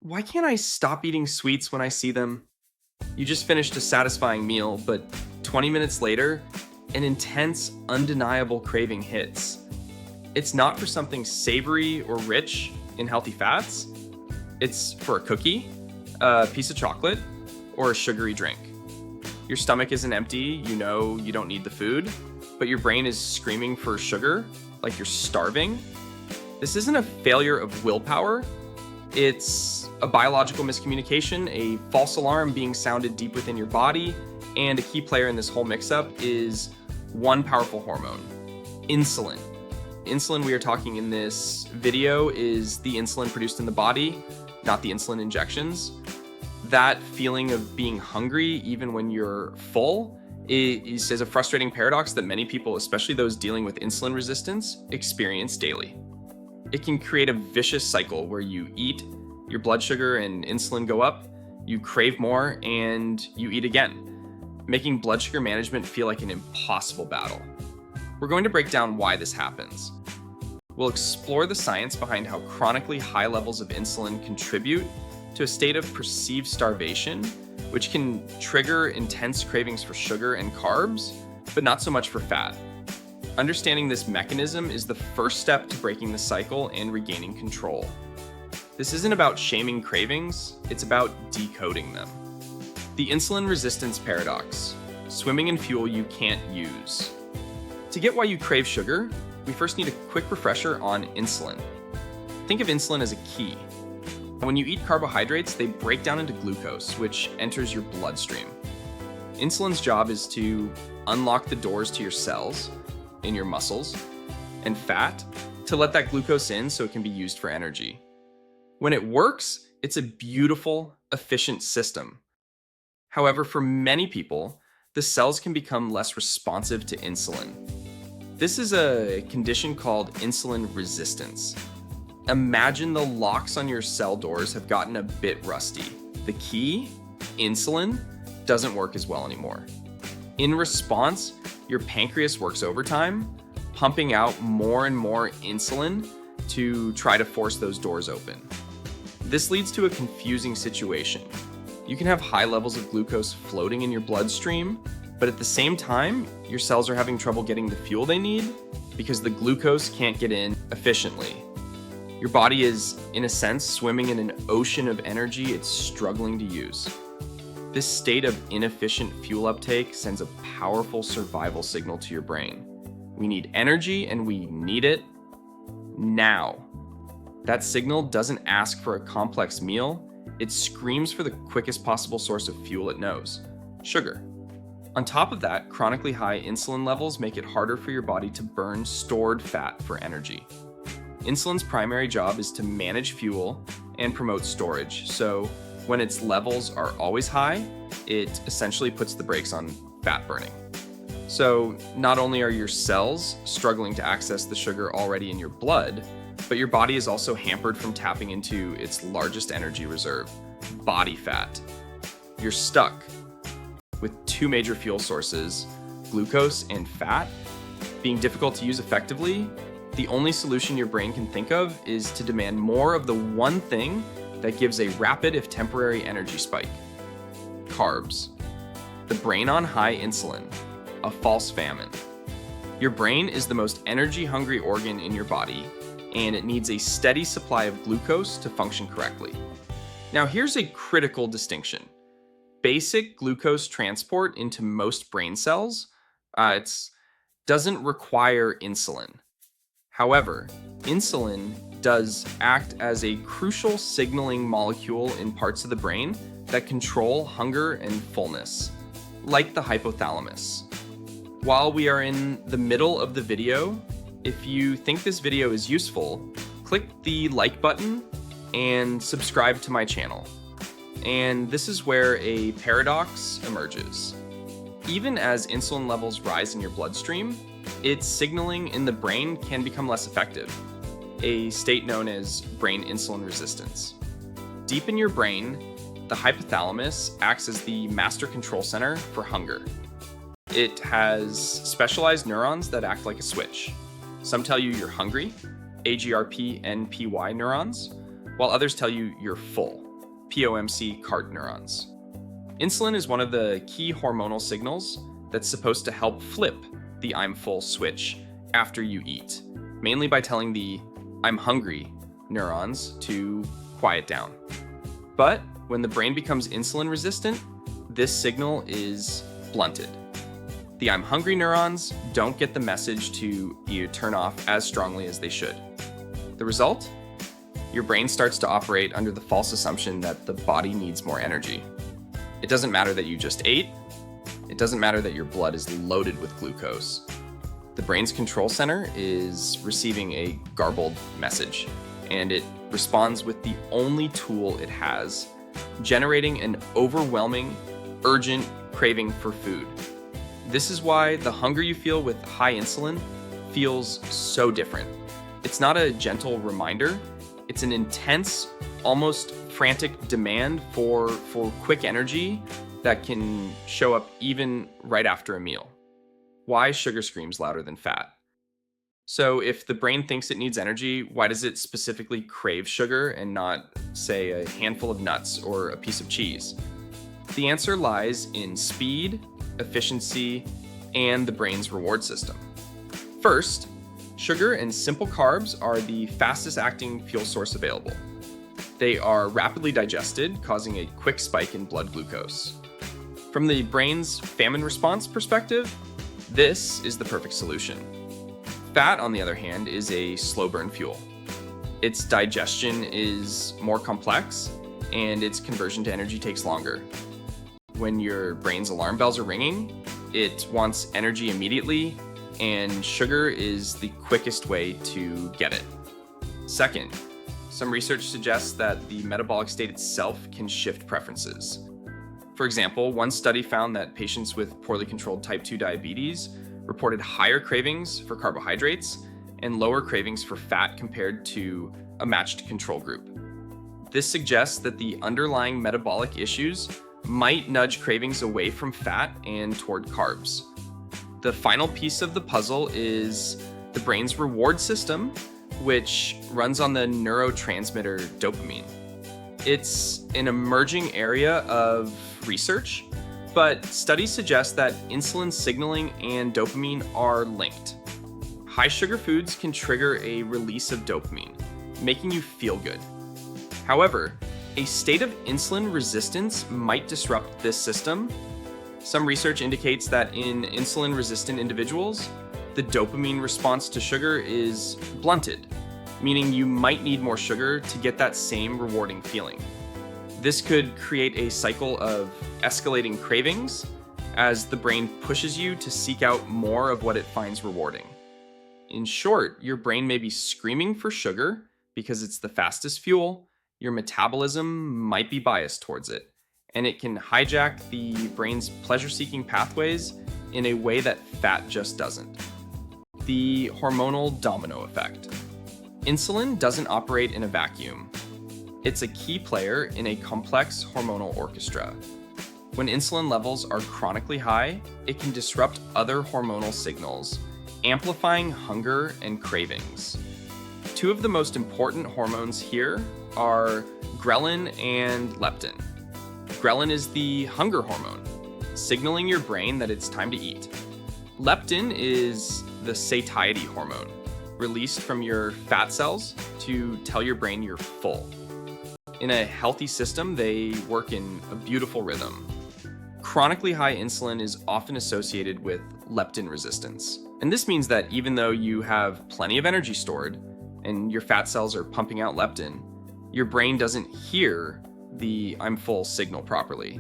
Why can't I stop eating sweets when I see them? You just finished a satisfying meal, but 20 minutes later, an intense, undeniable craving hits. It's not for something savory or rich in healthy fats. It's for a cookie, a piece of chocolate, or a sugary drink. Your stomach isn't empty, you know you don't need the food, but your brain is screaming for sugar, like you're starving. This isn't a failure of willpower. It's a biological miscommunication, a false alarm being sounded deep within your body, and a key player in this whole mix-up is one powerful hormone, insulin. Insulin we are talking in this video is the insulin produced in the body, not the insulin injections. That feeling of being hungry even when you're full is a frustrating paradox that many people, especially those dealing with insulin resistance, experience daily. It can create a vicious cycle where you eat, your blood sugar and insulin go up, you crave more, and you eat again, making blood sugar management feel like an impossible battle. We're going to break down why this happens. We'll explore the science behind how chronically high levels of insulin contribute to a state of perceived starvation, which can trigger intense cravings for sugar and carbs, but not so much for fat. Understanding this mechanism is the first step to breaking the cycle and regaining control. This isn't about shaming cravings, it's about decoding them. The insulin resistance paradox, swimming in fuel you can't use. To get why you crave sugar, we first need a quick refresher on insulin. Think of insulin as a key. When you eat carbohydrates, they break down into glucose, which enters your bloodstream. Insulin's job is to unlock the doors to your cells, in your muscles, and fat to let that glucose in so it can be used for energy. When it works, it's a beautiful, efficient system. However, for many people, the cells can become less responsive to insulin. This is a condition called insulin resistance. Imagine the locks on your cell doors have gotten a bit rusty. The key, insulin, doesn't work as well anymore. In response, your pancreas works overtime, pumping out more and more insulin to try to force those doors open. This leads to a confusing situation. You can have high levels of glucose floating in your bloodstream, but at the same time, your cells are having trouble getting the fuel they need because the glucose can't get in efficiently. Your body is, in a sense, swimming in an ocean of energy it's struggling to use. This state of inefficient fuel uptake sends a powerful survival signal to your brain. We need energy and we need it now. That signal doesn't ask for a complex meal, it screams for the quickest possible source of fuel it knows, sugar. On top of that, chronically high insulin levels make it harder for your body to burn stored fat for energy. Insulin's primary job is to manage fuel and promote storage, so when its levels are always high, it essentially puts the brakes on fat burning. So not only are your cells struggling to access the sugar already in your blood, but your body is also hampered from tapping into its largest energy reserve, body fat. You're stuck with two major fuel sources, glucose and fat, being difficult to use effectively. The only solution your brain can think of is to demand more of the one thing that gives a rapid, if temporary, energy spike. Carbs. The brain on high insulin. A false famine. Your brain is the most energy-hungry organ in your body, and it needs a steady supply of glucose to function correctly. Now here's a critical distinction. Basic glucose transport into most brain cells doesn't require insulin. However, insulin does act as a crucial signaling molecule in parts of the brain that control hunger and fullness, like the hypothalamus. While we are in the middle of the video, if you think this video is useful, click the like button and subscribe to my channel. And this is where a paradox emerges. Even as insulin levels rise in your bloodstream, its signaling in the brain can become less effective, a state known as brain insulin resistance. Deep in your brain, the hypothalamus acts as the master control center for hunger. It has specialized neurons that act like a switch. Some tell you you're hungry, AGRP and PY neurons, while others tell you you're full, POMC cart neurons. Insulin is one of the key hormonal signals that's supposed to help flip the I'm full switch after you eat, mainly by telling the I'm hungry neurons to quiet down. But when the brain becomes insulin resistant, this signal is blunted. The I'm hungry neurons don't get the message to either turn off as strongly as they should. The result? Your brain starts to operate under the false assumption that the body needs more energy. It doesn't matter that you just ate. It doesn't matter that your blood is loaded with glucose. The brain's control center is receiving a garbled message, and it responds with the only tool it has, generating an overwhelming, urgent craving for food. This is why the hunger you feel with high insulin feels so different. It's not a gentle reminder, it's an intense, almost frantic demand for quick energy that can show up even right after a meal. Why sugar screams louder than fat? So if the brain thinks it needs energy, why does it specifically crave sugar and not, say, a handful of nuts or a piece of cheese? The answer lies in speed, efficiency, and the brain's reward system. First, sugar and simple carbs are the fastest acting fuel source available. They are rapidly digested, causing a quick spike in blood glucose. From the brain's famine response perspective, this is the perfect solution. Fat, on the other hand, is a slow burn fuel. Its digestion is more complex, and its conversion to energy takes longer. When your brain's alarm bells are ringing, it wants energy immediately, and sugar is the quickest way to get it. Second, some research suggests that the metabolic state itself can shift preferences. For example, one study found that patients with poorly controlled type 2 diabetes reported higher cravings for carbohydrates and lower cravings for fat compared to a matched control group. This suggests that the underlying metabolic issues might nudge cravings away from fat and toward carbs. The final piece of the puzzle is the brain's reward system, which runs on the neurotransmitter dopamine. It's an emerging area of research, but studies suggest that insulin signaling and dopamine are linked. High sugar foods can trigger a release of dopamine, making you feel good. However, a state of insulin resistance might disrupt this system. Some research indicates that in insulin-resistant individuals, the dopamine response to sugar is blunted, meaning you might need more sugar to get that same rewarding feeling. This could create a cycle of escalating cravings as the brain pushes you to seek out more of what it finds rewarding. In short, your brain may be screaming for sugar because it's the fastest fuel. Your metabolism might be biased towards it, and it can hijack the brain's pleasure-seeking pathways in a way that fat just doesn't. The hormonal domino effect. Insulin doesn't operate in a vacuum. It's a key player in a complex hormonal orchestra. When insulin levels are chronically high, it can disrupt other hormonal signals, amplifying hunger and cravings. Two of the most important hormones here are ghrelin and leptin. Ghrelin is the hunger hormone, signaling your brain that it's time to eat. Leptin is the satiety hormone, released from your fat cells to tell your brain you're full. In a healthy system, they work in a beautiful rhythm. Chronically high insulin is often associated with leptin resistance. And this means that even though you have plenty of energy stored and your fat cells are pumping out leptin, your brain doesn't hear the I'm full signal properly.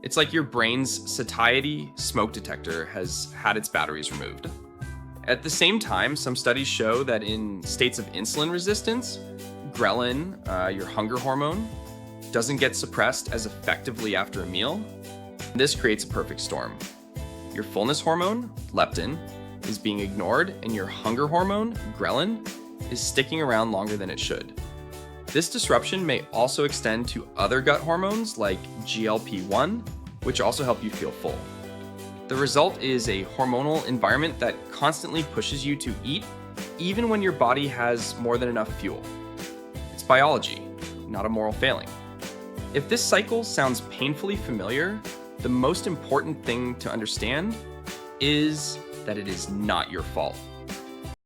It's like your brain's satiety smoke detector has had its batteries removed. At the same time, some studies show that in states of insulin resistance, ghrelin, your hunger hormone, doesn't get suppressed as effectively after a meal. This creates a perfect storm. Your fullness hormone, leptin, is being ignored, and your hunger hormone, ghrelin, is sticking around longer than it should. This disruption may also extend to other gut hormones like GLP-1, which also help you feel full. The result is a hormonal environment that constantly pushes you to eat, even when your body has more than enough fuel. It's biology, not a moral failing. If this cycle sounds painfully familiar, the most important thing to understand is that it is not your fault.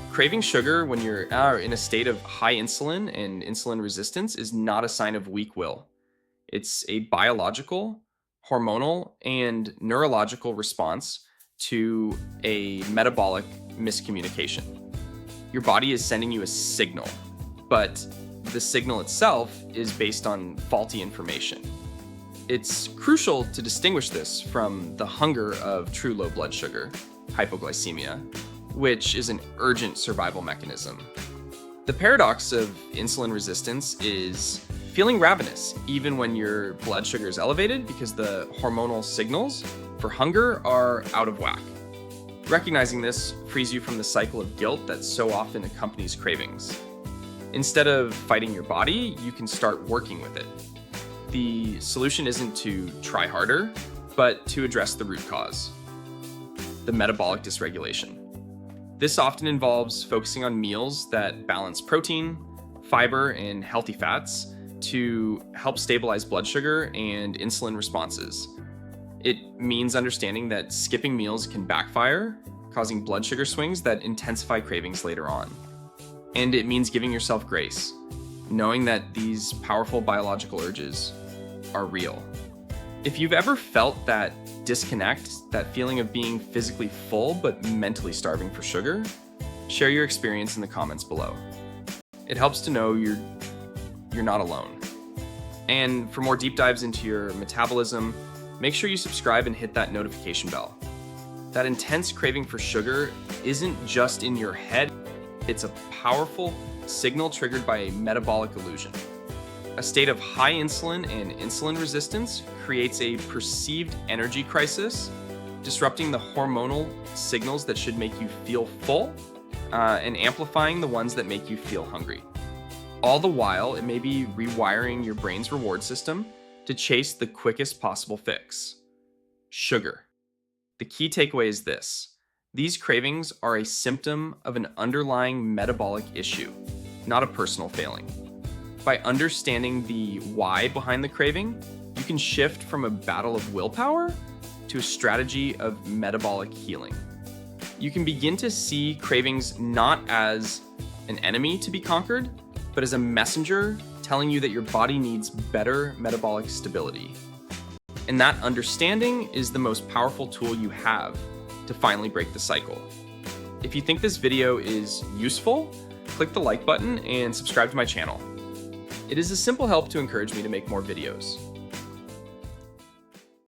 Craving sugar when you're in a state of high insulin and insulin resistance is not a sign of weak will. It's a biological, hormonal, and neurological response to a metabolic miscommunication. Your body is sending you a signal, but the signal itself is based on faulty information. It's crucial to distinguish this from the hunger of true low blood sugar, hypoglycemia, which is an urgent survival mechanism. The paradox of insulin resistance is feeling ravenous even when your blood sugar is elevated because the hormonal signals for hunger are out of whack. Recognizing this frees you from the cycle of guilt that so often accompanies cravings. Instead of fighting your body, you can start working with it. The solution isn't to try harder, but to address the root cause, the metabolic dysregulation. This often involves focusing on meals that balance protein, fiber, and healthy fats to help stabilize blood sugar and insulin responses. It means understanding that skipping meals can backfire, causing blood sugar swings that intensify cravings later on. And it means giving yourself grace, knowing that these powerful biological urges are real. If you've ever felt that disconnect, that feeling of being physically full but mentally starving for sugar, share your experience in the comments below. It helps to know you're not alone. And for more deep dives into your metabolism, make sure you subscribe and hit that notification bell. That intense craving for sugar isn't just in your head, it's a powerful signal triggered by a metabolic illusion. A state of high insulin and insulin resistance creates a perceived energy crisis, disrupting the hormonal signals that should make you feel full and amplifying the ones that make you feel hungry. All the while, it may be rewiring your brain's reward system to chase the quickest possible fix: sugar. The key takeaway is this: these cravings are a symptom of an underlying metabolic issue, not a personal failing. By understanding the why behind the craving, you can shift from a battle of willpower to a strategy of metabolic healing. You can begin to see cravings not as an enemy to be conquered, but as a messenger telling you that your body needs better metabolic stability. And that understanding is the most powerful tool you have to finally break the cycle. If you think this video is useful, click the like button and subscribe to my channel. It is a simple help to encourage me to make more videos.